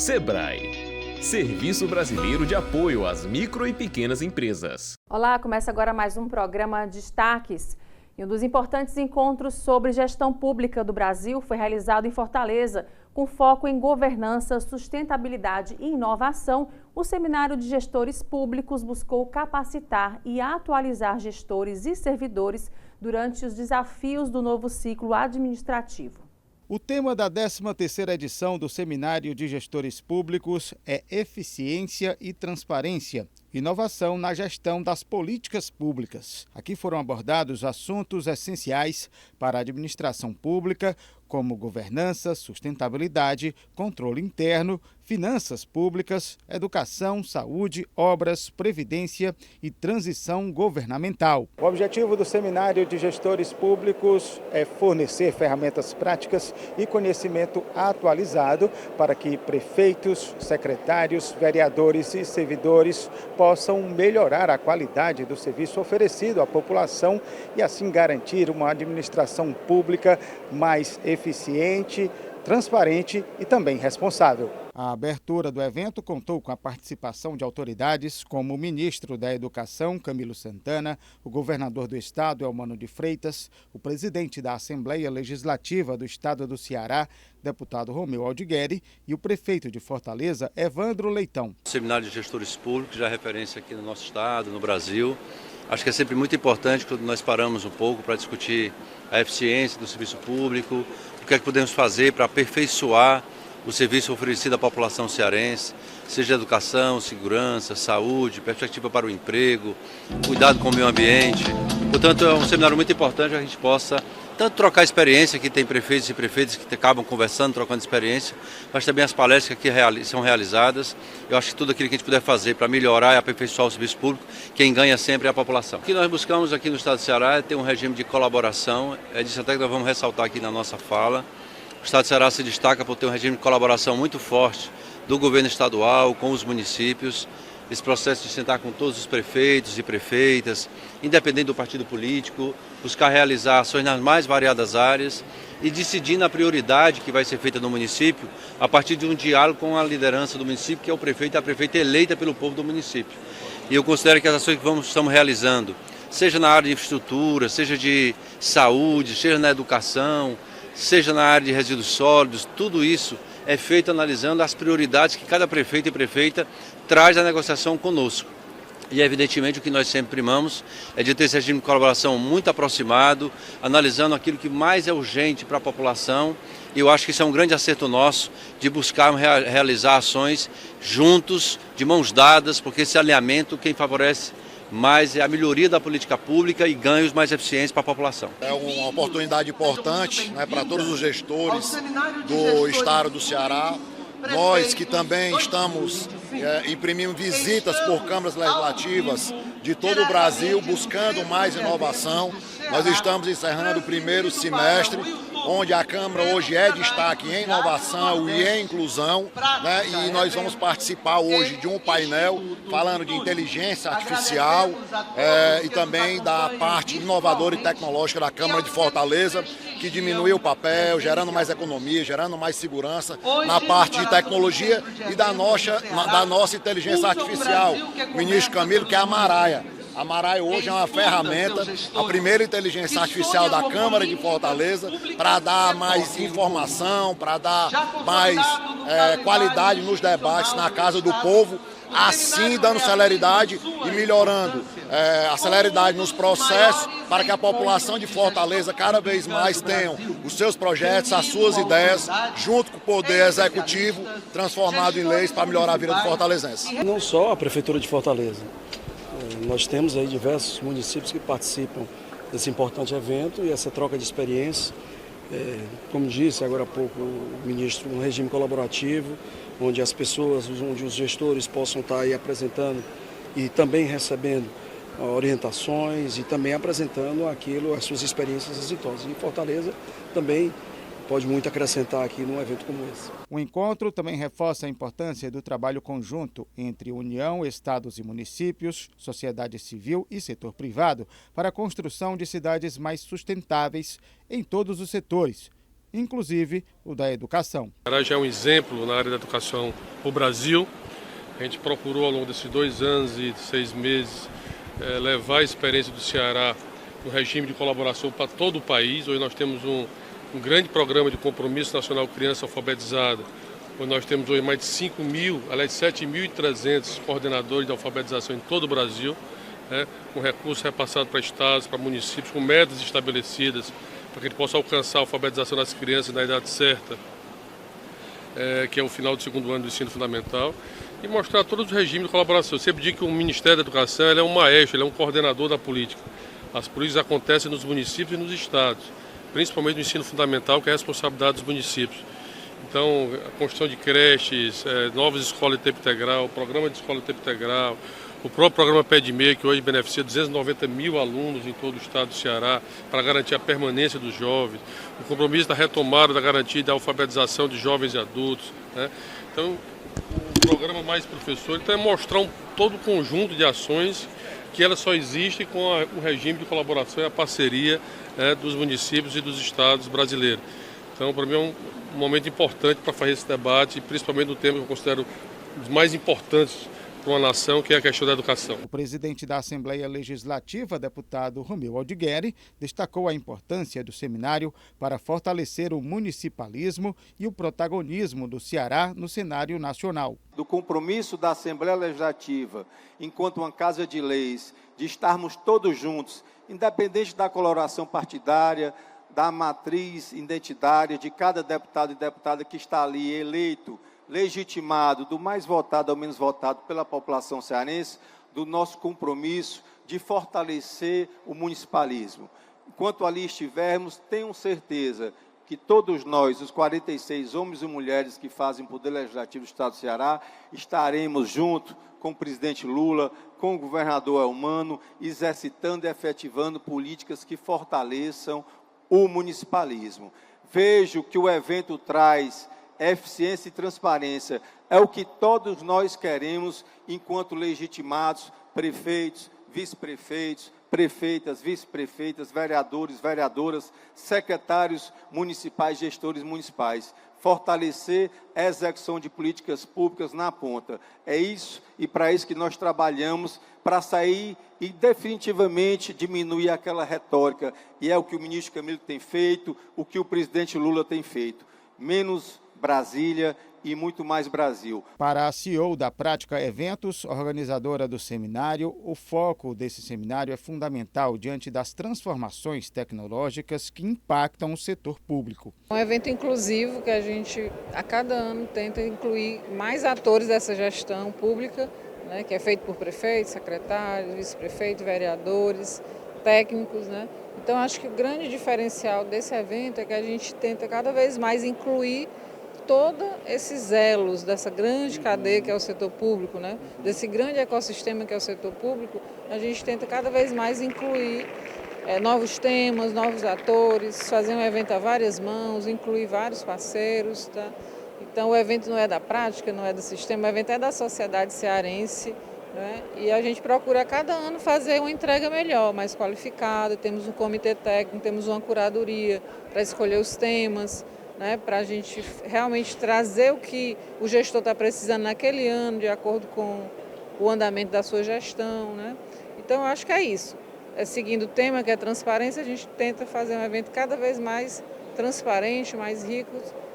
Sebrae, Serviço Brasileiro de Apoio às Micro e Pequenas Empresas. Olá, começa agora mais um programa Destaques. E um dos importantes encontros sobre gestão pública do Brasil foi realizado em Fortaleza, com foco em governança, sustentabilidade e inovação. O Seminário de Gestores Públicos buscou capacitar e atualizar gestores e servidores durante os desafios do novo ciclo administrativo. O tema da 13ª edição do Seminário de Gestores Públicos é Eficiência e Transparência, inovação na gestão das políticas públicas. Aqui foram abordados assuntos essenciais para a administração pública, como governança, sustentabilidade, controle interno, finanças públicas, educação, saúde, obras, previdência e transição governamental. O objetivo do Seminário de Gestores Públicos é fornecer ferramentas práticas e conhecimento atualizado para que prefeitos, secretários, vereadores e servidores possam melhorar a qualidade do serviço oferecido à população e assim garantir uma administração pública mais eficiente, transparente e também responsável. A abertura do evento contou com a participação de autoridades como o ministro da Educação, Camilo Santana, o governador do estado, Elmano de Freitas, o presidente da Assembleia Legislativa do estado do Ceará, deputado Romeu Aldigueri, e o prefeito de Fortaleza, Evandro Leitão. O Seminário de Gestores Públicos já é referência aqui no nosso estado, no Brasil. Acho que é sempre muito importante quando nós paramos um pouco para discutir a eficiência do serviço público, o que é que podemos fazer para aperfeiçoar o serviço oferecido à população cearense, seja educação, segurança, saúde, perspectiva para o emprego, cuidado com o meio ambiente. Portanto, é um seminário muito importante que a gente possa tanto trocar experiência, que tem prefeitos e prefeitas que acabam conversando, trocando experiência, mas também as palestras que aqui são realizadas. Eu acho que tudo aquilo que a gente puder fazer para melhorar e aperfeiçoar o serviço público, quem ganha sempre é a população. O que nós buscamos aqui no estado do Ceará é ter um regime de colaboração, é disso até que nós vamos ressaltar aqui na nossa fala. O estado do Ceará se destaca por ter um regime de colaboração muito forte do governo estadual com os municípios. Esse processo de sentar com todos os prefeitos e prefeitas, independente do partido político, buscar realizar ações nas mais variadas áreas e decidir a prioridade que vai ser feita no município a partir de um diálogo com a liderança do município, que é o prefeito e a prefeita eleita pelo povo do município. E eu considero que as ações que estamos realizando, seja na área de infraestrutura, seja de saúde, seja na educação, seja na área de resíduos sólidos, tudo isso é feito analisando as prioridades que cada prefeito e prefeita traz à negociação conosco. E evidentemente o que nós sempre primamos é de ter esse regime de colaboração muito aproximado, analisando aquilo que mais é urgente para a população. E eu acho que isso é um grande acerto nosso, de buscar realizar ações juntos, de mãos dadas, porque esse alinhamento quem favorece mais é a melhoria da política pública e ganhos mais eficientes para a população. É uma oportunidade importante, né, para todos os gestores do estado do Ceará. Nós que também estamos imprimindo visitas por câmaras legislativas de todo o Brasil, buscando mais inovação. Nós estamos encerrando o primeiro semestre, onde a Câmara hoje é destaque em inovação e em inclusão, né? E nós vamos participar hoje de um painel falando de inteligência artificial e também da parte inovadora e tecnológica da Câmara de Fortaleza, que diminui o papel, gerando mais economia, gerando mais segurança na parte de tecnologia e da nossa inteligência artificial. O ministro Camilo, que é a Maraia. A Maraia hoje é uma ferramenta, a primeira inteligência artificial da Câmara de Fortaleza, para dar mais informação, para dar mais qualidade nos debates na Casa do Povo, assim dando celeridade e melhorando a celeridade nos processos para que a população de Fortaleza cada vez mais tenham os seus projetos, as suas ideias, junto com o Poder Executivo, transformado em leis para melhorar a vida do fortalezense. Não só a Prefeitura de Fortaleza. Nós temos aí diversos municípios que participam desse importante evento e essa troca de experiência, como disse agora há pouco o ministro, um regime colaborativo, onde as pessoas, onde os gestores possam estar aí apresentando e também recebendo orientações e também apresentando as suas experiências exitosas. E Fortaleza também pode muito acrescentar aqui num evento como esse. O encontro também reforça a importância do trabalho conjunto entre União, estados e municípios, sociedade civil e setor privado para a construção de cidades mais sustentáveis em todos os setores, inclusive o da educação. O Ceará já é um exemplo na área da educação para o Brasil. A gente procurou ao longo desses 2 anos e 6 meses levar a experiência do Ceará no regime de colaboração para todo o país. Hoje nós temos um grande programa de compromisso nacional criança alfabetizada, onde nós temos hoje mais de 7.300 coordenadores de alfabetização em todo o Brasil, com recursos repassados para estados, para municípios, com metas estabelecidas para que a gente possa alcançar a alfabetização das crianças na idade certa, que é o final do 2º ano do ensino fundamental, e mostrar todos os regimes de colaboração. Eu sempre digo que o Ministério da Educação é um maestro, ele é um coordenador da política. As políticas acontecem nos municípios e nos estados, principalmente no ensino fundamental, que é a responsabilidade dos municípios. Então, a construção de creches, novas escolas de tempo integral, programa de escola de tempo integral, o próprio programa Pé de Meia, que hoje beneficia 290 mil alunos em todo o estado do Ceará, para garantir a permanência dos jovens, o compromisso da retomada da garantia da alfabetização de jovens e adultos. Então, o programa Mais Professor é mostrar todo o conjunto de ações que elas só existem com o regime de colaboração e a parceria dos municípios e dos estados brasileiros. Então, para mim é um momento importante para fazer esse debate, principalmente no tema que eu considero os mais importantes para uma nação, que é a questão da educação. O presidente da Assembleia Legislativa, deputado Romeu Aldigueri, destacou a importância do seminário para fortalecer o municipalismo e o protagonismo do Ceará no cenário nacional. Do compromisso da Assembleia Legislativa, enquanto uma casa de leis, de estarmos todos juntos, independente da coloração partidária, da matriz identitária de cada deputado e deputada que está ali eleito, legitimado, do mais votado ao menos votado pela população cearense, do nosso compromisso de fortalecer o municipalismo. Enquanto ali estivermos, tenham certeza que todos nós, os 46 homens e mulheres que fazem o Poder Legislativo do Estado do Ceará, estaremos junto com o presidente Lula, com o governador Elmano, exercitando e efetivando políticas que fortaleçam o municipalismo. Vejo que o evento traz eficiência e transparência. É o que todos nós queremos enquanto legitimados, prefeitos, vice-prefeitos, prefeitas, vice-prefeitas, vereadores, vereadoras, secretários municipais, gestores municipais. Fortalecer a execução de políticas públicas na ponta. É isso e para isso que nós trabalhamos, para sair e definitivamente diminuir aquela retórica. E é o que o ministro Camilo tem feito, o que o presidente Lula tem feito. Menos Brasília e muito mais Brasil. Para a CEO da Prática Eventos, organizadora do seminário, o foco desse seminário é fundamental diante das transformações tecnológicas que impactam o setor público. É um evento inclusivo que a gente, a cada ano, tenta incluir mais atores dessa gestão pública, que é feito por prefeitos, secretários, vice-prefeitos, vereadores, técnicos. Então, acho que o grande diferencial desse evento é que a gente tenta cada vez mais incluir todos esses elos dessa grande cadeia que é o setor público, desse grande ecossistema que é o setor público, a gente tenta cada vez mais incluir novos temas, novos atores, fazer um evento a várias mãos, incluir vários parceiros. Então o evento não é da prática, não é do sistema, o evento é da sociedade cearense, e a gente procura a cada ano fazer uma entrega melhor, mais qualificada. Temos um comitê técnico, temos uma curadoria para escolher os temas, para a gente realmente trazer o que o gestor está precisando naquele ano, de acordo com o andamento da sua gestão. Então, eu acho que é isso. Seguindo o tema, que é transparência, a gente tenta fazer um evento cada vez mais transparente, mais rico,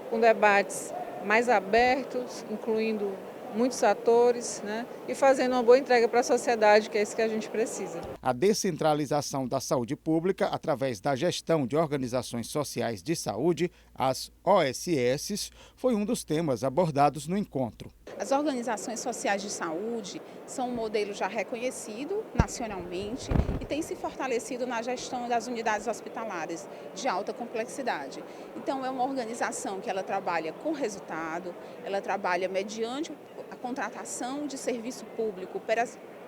com debates mais abertos, incluindo muitos atores, e fazendo uma boa entrega para a sociedade, que é isso que a gente precisa. A descentralização da saúde pública através da gestão de organizações sociais de saúde, as OSS, foi um dos temas abordados no encontro. As organizações sociais de saúde são um modelo já reconhecido nacionalmente e tem se fortalecido na gestão das unidades hospitalares de alta complexidade. Então, é uma organização que ela trabalha com resultado, ela trabalha mediante a contratação de serviço público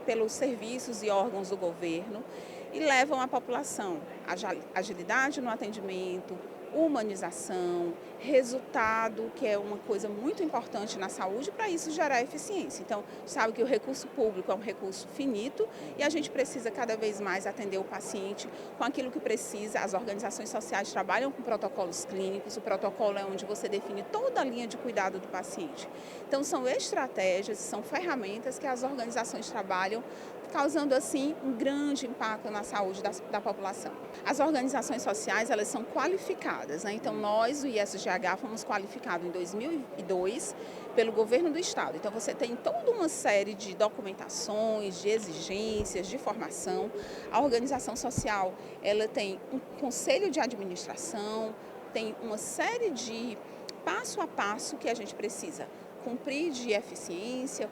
pelos serviços e órgãos do governo e levam à população agilidade no atendimento, humanização, resultado, que é uma coisa muito importante na saúde, para isso gerar eficiência. Então, sabe que o recurso público é um recurso finito e a gente precisa cada vez mais atender o paciente com aquilo que precisa. As organizações sociais trabalham com protocolos clínicos, o protocolo é onde você define toda a linha de cuidado do paciente. Então, são estratégias, são ferramentas que as organizações trabalham, causando assim um grande impacto na saúde da população. As organizações sociais, elas são qualificadas, né? Então nós, o ISGH, fomos qualificados em 2002 pelo governo do estado. Então você tem toda uma série de documentações, de exigências, de formação. A organização social, ela tem um conselho de administração, tem uma série de passo a passo que a gente precisa cumprir de eficiência,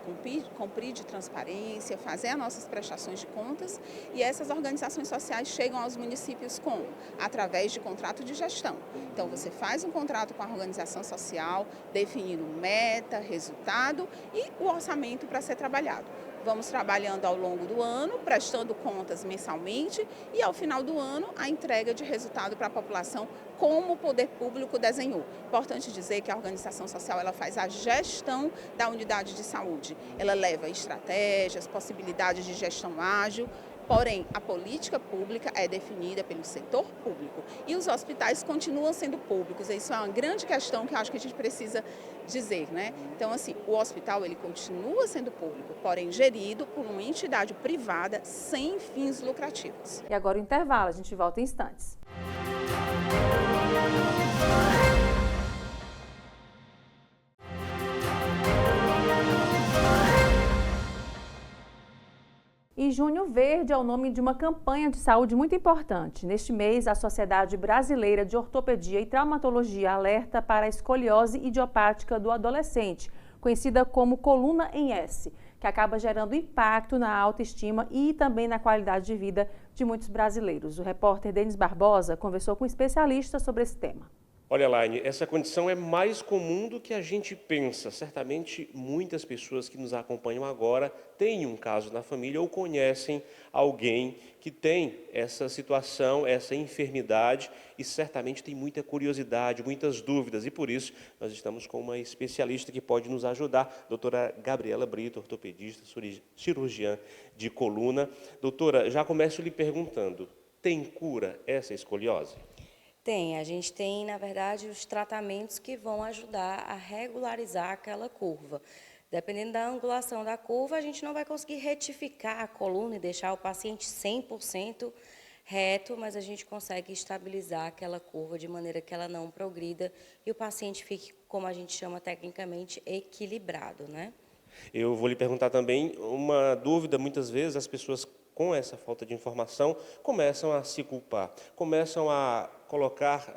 cumprir de transparência, fazer as nossas prestações de contas, e essas organizações sociais chegam aos municípios como? Através de contrato de gestão. Então você faz um contrato com a organização social, definindo meta, resultado e o orçamento para ser trabalhado. Vamos trabalhando ao longo do ano, prestando contas mensalmente e, ao final do ano, a entrega de resultado para a população, como o poder público desenhou. Importante dizer que a organização social ela faz a gestão da unidade de saúde. Ela leva estratégias, possibilidades de gestão ágil, porém, a política pública é definida pelo setor público e os hospitais continuam sendo públicos. Isso é uma grande questão que eu acho que a gente precisa dizer, né? Então, assim, o hospital ele continua sendo público, porém gerido por uma entidade privada sem fins lucrativos. E agora o intervalo, a gente volta em instantes. E Junho Verde é o nome de uma campanha de saúde muito importante. Neste mês, a Sociedade Brasileira de Ortopedia e Traumatologia alerta para a escoliose idiopática do adolescente, conhecida como coluna em S, que acaba gerando impacto na autoestima e também na qualidade de vida de muitos brasileiros. O repórter Denis Barbosa conversou com especialistas sobre esse tema. Olha, Laine, essa condição é mais comum do que a gente pensa. Certamente, muitas pessoas que nos acompanham agora têm um caso na família ou conhecem alguém que tem essa situação, essa enfermidade e certamente tem muita curiosidade, muitas dúvidas. E por isso, nós estamos com uma especialista que pode nos ajudar, doutora Gabriela Brito, ortopedista, cirurgiã de coluna. Doutora, já começo lhe perguntando, tem cura essa escoliose? Tem, a gente tem, na verdade, os tratamentos que vão ajudar a regularizar aquela curva. Dependendo da angulação da curva, a gente não vai conseguir retificar a coluna e deixar o paciente 100% reto, mas a gente consegue estabilizar aquela curva de maneira que ela não progrida e o paciente fique, como a gente chama tecnicamente, equilibrado, né? Eu vou lhe perguntar também uma dúvida, muitas vezes as pessoas com essa falta de informação, começam a se culpar, começam a colocar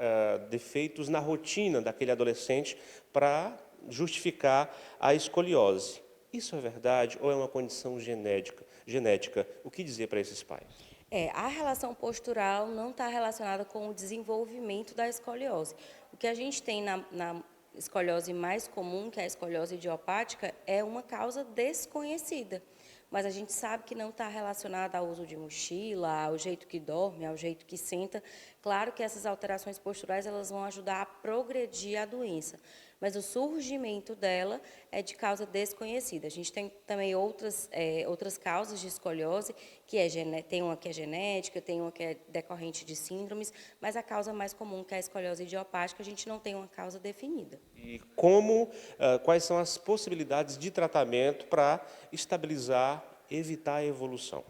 defeitos na rotina daquele adolescente para justificar a escoliose. Isso é verdade ou é uma condição genética? O que dizer para esses pais? A relação postural não está relacionada com o desenvolvimento da escoliose. O que a gente tem na escoliose mais comum, que é a escoliose idiopática, é uma causa desconhecida. Mas a gente sabe que não está relacionada ao uso de mochila, ao jeito que dorme, ao jeito que senta. Claro que essas alterações posturais elas vão ajudar a progredir a doença, mas o surgimento dela é de causa desconhecida. A gente tem também outras causas de escoliose, tem uma que é genética, tem uma que é decorrente de síndromes, mas a causa mais comum, que é a escoliose idiopática, a gente não tem uma causa definida. E quais são as possibilidades de tratamento para estabilizar, evitar a evolução?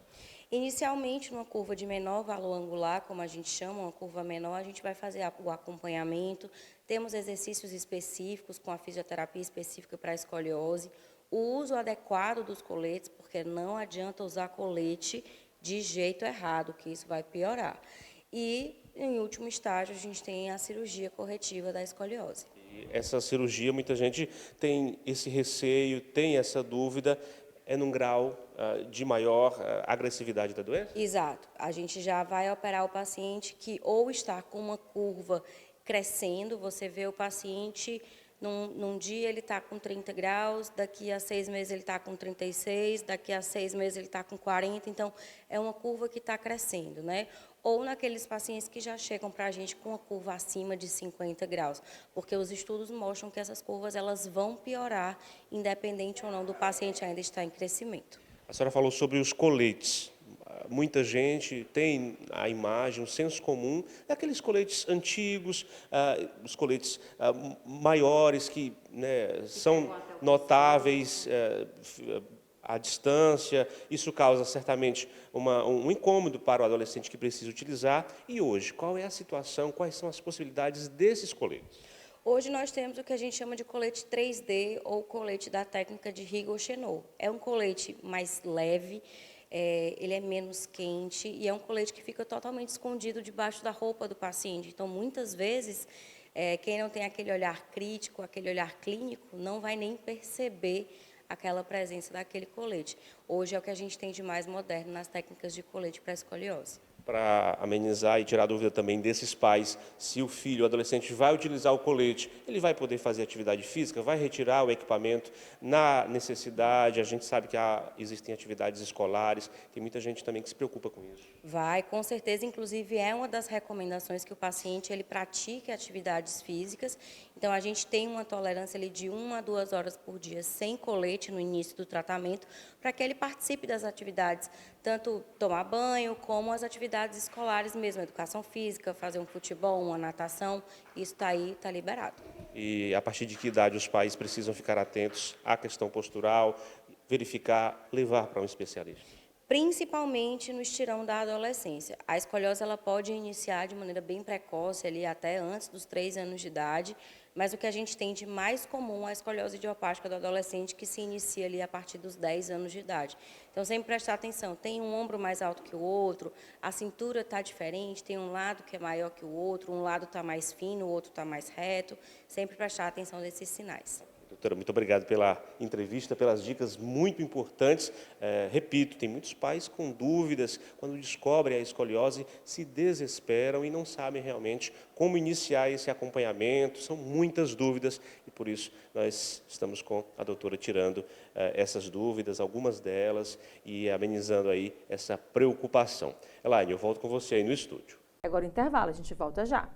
Inicialmente, numa curva de menor valor angular, como a gente chama, uma curva menor, a gente vai fazer o acompanhamento, temos exercícios específicos com a fisioterapia específica para a escoliose, o uso adequado dos coletes, porque não adianta usar colete de jeito errado, que isso vai piorar. E, em último estágio, a gente tem a cirurgia corretiva da escoliose. E essa cirurgia, muita gente tem esse receio, tem essa dúvida, é num grau de maior agressividade da doença? Exato. A gente já vai operar o paciente que ou está com uma curva crescendo, você vê o paciente Num dia ele está com 30 graus, daqui a 6 meses ele está com 36, daqui a 6 meses ele está com 40, então é uma curva que está crescendo, né? Ou naqueles pacientes que já chegam para a gente com uma curva acima de 50 graus, porque os estudos mostram que essas curvas elas vão piorar, independente ou não do paciente ainda estar em crescimento. A senhora falou sobre os coletes. Muita gente tem a imagem, o senso comum, daqueles coletes antigos, os coletes maiores que, né, são notáveis à distância. Isso causa certamente um incômodo para o adolescente que precisa utilizar. E hoje, qual é a situação, quais são as possibilidades desses coletes? Hoje nós temos o que a gente chama de colete 3D ou colete da técnica de Rigaud-Chenot. É um colete mais leve, ele é menos quente e é um colete que fica totalmente escondido debaixo da roupa do paciente. Então, muitas vezes, quem não tem aquele olhar crítico, aquele olhar clínico, não vai nem perceber aquela presença daquele colete. Hoje é o que a gente tem de mais moderno nas técnicas de colete para escoliose. Para amenizar e tirar a dúvida também desses pais, se o filho, o adolescente, vai utilizar o colete, ele vai poder fazer atividade física, vai retirar o equipamento na necessidade. A gente sabe que existem atividades escolares, tem muita gente também que se preocupa com isso. Vai, com certeza, inclusive é uma das recomendações que o paciente ele pratique atividades físicas. Então, a gente tem uma tolerância ali de 1 a 2 horas por dia sem colete no início do tratamento, para que ele participe das atividades, tanto tomar banho, como as atividades escolares mesmo, educação física, fazer um futebol, uma natação, isso está aí, está liberado. E a partir de que idade os pais precisam ficar atentos à questão postural, verificar, levar para um especialista? Principalmente no estirão da adolescência. A escoliose ela pode iniciar de maneira bem precoce, ali até antes dos 3 anos de idade, mas o que a gente tem de mais comum é a escoliose idiopática do adolescente, que se inicia ali a partir dos 10 anos de idade. Então, sempre prestar atenção, tem um ombro mais alto que o outro, a cintura está diferente, tem um lado que é maior que o outro, um lado está mais fino, o outro está mais reto, sempre prestar atenção nesses sinais. Doutora, muito obrigado pela entrevista, pelas dicas muito importantes. Repito, tem muitos pais com dúvidas, quando descobrem a escoliose, se desesperam e não sabem realmente como iniciar esse acompanhamento. São muitas dúvidas e, por isso, nós estamos com a doutora tirando essas dúvidas, algumas delas, e amenizando aí essa preocupação. Elaine, eu volto com você aí no estúdio. Agora o intervalo, a gente volta já.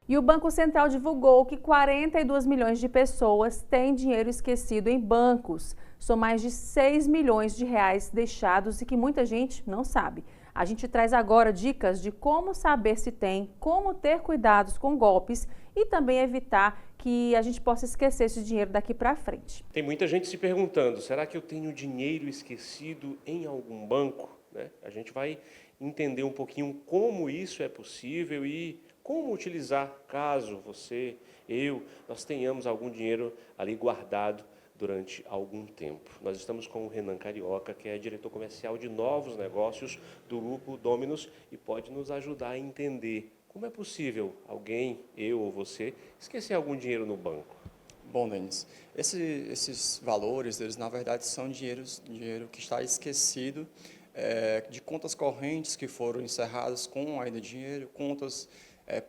E o Banco Central divulgou que 42 milhões de pessoas têm dinheiro esquecido em bancos. São mais de 6 milhões de reais deixados e que muita gente não sabe. A gente traz agora dicas de como saber se tem, como ter cuidados com golpes e também evitar que a gente possa esquecer esse dinheiro daqui para frente. Tem muita gente se perguntando, será que eu tenho dinheiro esquecido em algum banco? A gente vai entender um pouquinho como isso é possível e como utilizar caso você, nós tenhamos algum dinheiro ali guardado durante algum tempo. Nós estamos com o Renan Carioca, que é diretor comercial de novos negócios do Grupo Dominus e pode nos ajudar a entender como é possível alguém, eu ou você, esquecer algum dinheiro no banco. Bom, Denis, esses valores, eles na verdade são dinheiro que está esquecido de contas correntes que foram encerradas com ainda dinheiro, contas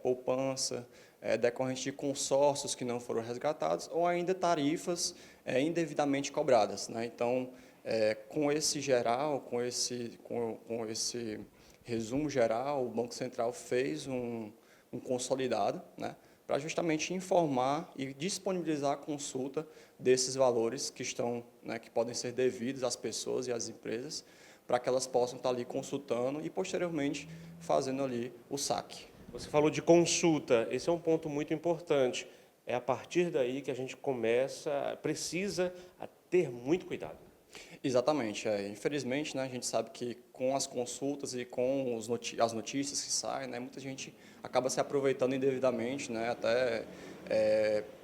poupança, decorrente de consórcios que não foram resgatados ou ainda tarifas indevidamente cobradas, né? Então, com esse geral, com esse resumo geral, o Banco Central fez um consolidado, né, para justamente informar e disponibilizar a consulta desses valores que estão, né, que podem ser devidos às pessoas e às empresas, para que elas possam estar ali consultando e posteriormente fazendo ali o saque. Você falou de consulta, esse é um ponto muito importante. É a partir daí que a gente precisa ter muito cuidado. Exatamente. Infelizmente, né, a gente sabe que com as consultas e com as notícias que saem, né, muita gente acaba se aproveitando indevidamente, né, até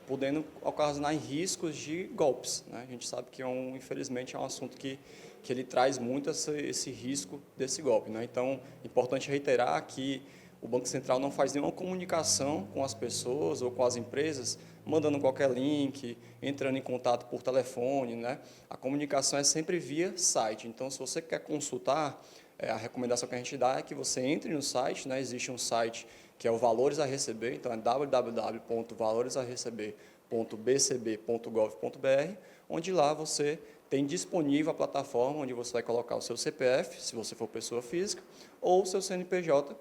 podendo ocasionar riscos de golpes, né? A gente sabe que, infelizmente, é um assunto que ele traz muito esse risco desse golpe, né? Então, é importante reiterar que o Banco Central não faz nenhuma comunicação com as pessoas ou com as empresas, mandando qualquer link, entrando em contato por telefone, né? A comunicação é sempre via site. Então, se você quer consultar, a recomendação que a gente dá é que você entre no site, né? Existe um site que é o Valores a Receber, então é www.valoresaReceber.bcb.gov.br, onde lá você tem disponível a plataforma onde você vai colocar o seu CPF, se você for pessoa física, ou o seu CNPJ,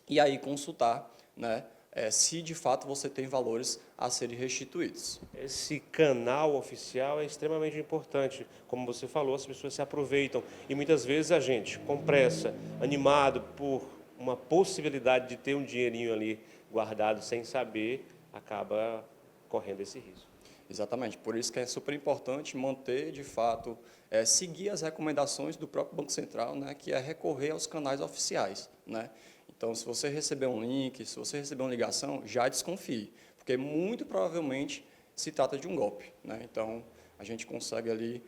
e aí consultar, né, se de fato você tem valores a serem restituídos. Esse canal oficial é extremamente importante. Como você falou, as pessoas se aproveitam e muitas vezes a gente, com pressa, animado por uma possibilidade de ter um dinheirinho ali guardado sem saber, acaba correndo esse risco. Exatamente, por isso que é super importante manter, de fato, seguir as recomendações do próprio Banco Central, né, que é recorrer aos canais oficiais, né? Então, se você receber um link, se você receber uma ligação, já desconfie, porque muito provavelmente se trata de um golpe, né? Então, a gente consegue ali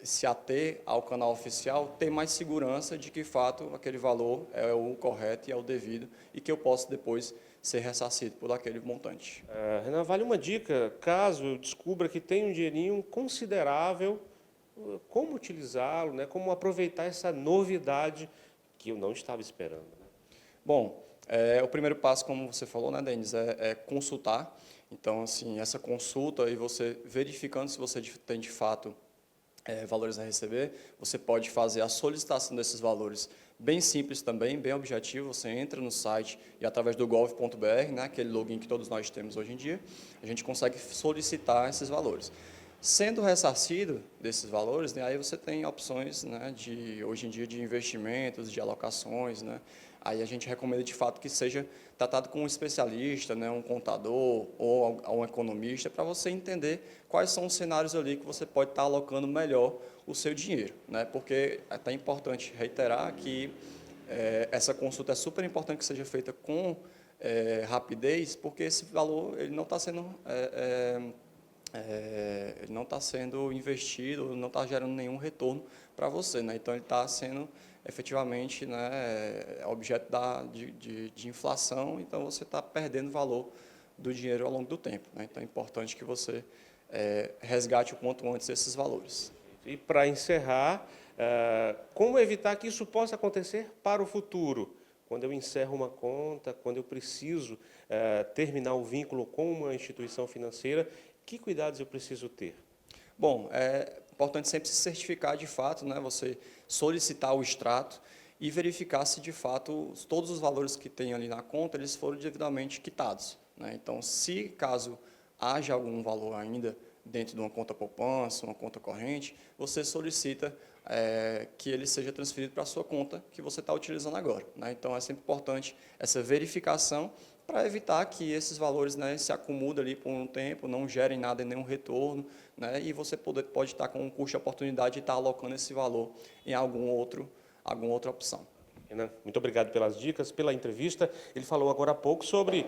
se ater ao canal oficial, ter mais segurança de que, de fato, aquele valor é o correto e é o devido e que eu posso depois ser ressarcido por aquele montante. Renan, vale uma dica, caso eu descubra que tem um dinheirinho considerável, como utilizá-lo, né? Como aproveitar essa novidade que eu não estava esperando. Né? Bom, o primeiro passo, como você falou, né, Denis, é consultar. Então, assim, essa consulta e você verificando se você tem de fato valores a receber, você pode fazer a solicitação desses valores bem simples também, bem objetivo. Você entra no site e através do gov.br, né, aquele login que todos nós temos hoje em dia, a gente consegue solicitar esses valores. Sendo ressarcido desses valores, né, aí você tem opções, né, hoje em dia de investimentos, de alocações, né. Aí a gente recomenda de fato que seja tratado com um especialista, né, um contador ou um economista, para você entender quais são os cenários ali que você pode estar alocando melhor o seu dinheiro, né? Porque é até importante reiterar que essa consulta é super importante que seja feita com rapidez, porque esse valor ele não está sendo investido, não está gerando nenhum retorno para você, né? Então ele está sendo efetivamente, né, objeto de inflação, então você está perdendo valor do dinheiro ao longo do tempo, né? Então é importante que você resgate o quanto antes esses valores. E para encerrar, como evitar que isso possa acontecer para o futuro? Quando eu encerro uma conta, quando eu preciso terminar o vínculo com uma instituição financeira, que cuidados eu preciso ter? Bom, é importante sempre se certificar de fato, né, você solicitar o extrato e verificar se de fato todos os valores que tem ali na conta eles foram devidamente quitados, né? Então, se caso haja algum valor ainda dentro de uma conta poupança, uma conta corrente, você solicita que ele seja transferido para a sua conta que você está utilizando agora, né? Então, é sempre importante essa verificação para evitar que esses valores, né, se acumulem ali por um tempo, não gerem nada, nenhum retorno, né, e você pode estar com um custo de oportunidade de estar alocando esse valor em alguma outra opção. Renan, muito obrigado pelas dicas, pela entrevista. Ele falou agora há pouco sobre,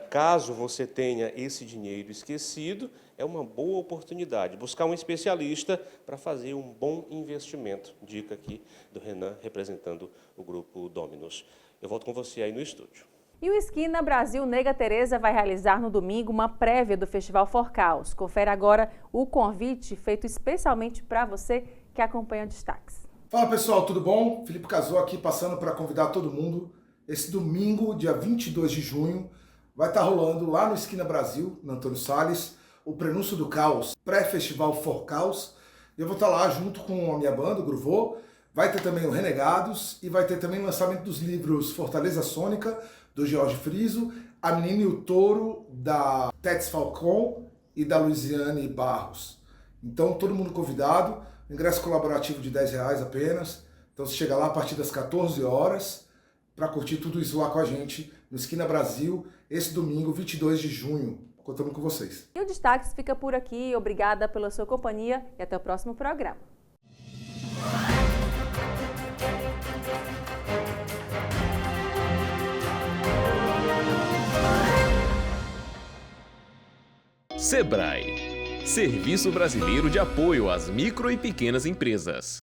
caso você tenha esse dinheiro esquecido, é uma boa oportunidade. Buscar um especialista para fazer um bom investimento. Dica aqui do Renan, representando o Grupo Dominus. Eu volto com você aí no estúdio. E o Esquina Brasil Nega Teresa vai realizar no domingo uma prévia do Festival Forcaus. Confere agora o convite feito especialmente para você que acompanha Destaques. Fala pessoal, tudo bom? Felipe Casou aqui passando para convidar todo mundo. Esse domingo, dia 22 de junho, vai estar rolando lá no Esquina Brasil, no Antônio Salles, o Prenúncio do Caos, pré-festival Forcaus. Eu vou estar lá junto com a minha banda, o Gruvô. Vai ter também o Renegados e vai ter também o lançamento dos livros Fortaleza Sônica, do Jorge Friso, A Menina e o Touro, da Tets Falcon e da Luiziane Barros. Então, todo mundo convidado, ingresso colaborativo de R$10 apenas. Então, você chega lá a partir das 14 horas para curtir tudo isso lá com a gente no Esquina Brasil, esse domingo, 22 de junho. Contando com vocês. E o Destaques fica por aqui. Obrigada pela sua companhia e até o próximo programa. Sebrae, Serviço Brasileiro de Apoio às Micro e Pequenas Empresas.